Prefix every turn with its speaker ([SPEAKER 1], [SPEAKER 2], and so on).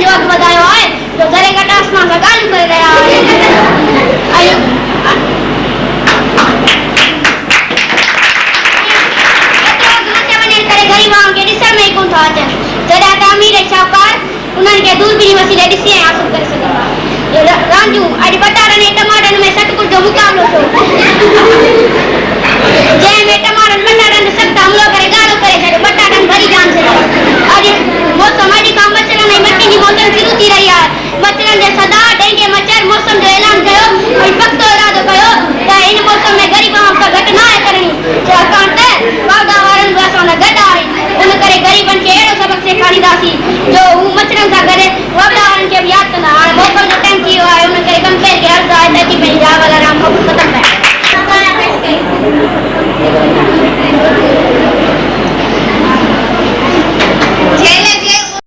[SPEAKER 1] वक्त बतायो है जो जरे का आसमान का गाली कर रहा है आयो गरीबां के दिशा में कौन था जरा तामीर शाहकार उन्हनि के दूरबीनी वसीले ॾिसी ऐं हासिल करे सघंदा रांदियूं अॼु बटाटनि ऐं टमाटनि में सत कुझु जो मुक़ाबिलो थियो जंहिंमें टमाटनि बटाटनि ते सख़्तु हमिलो करे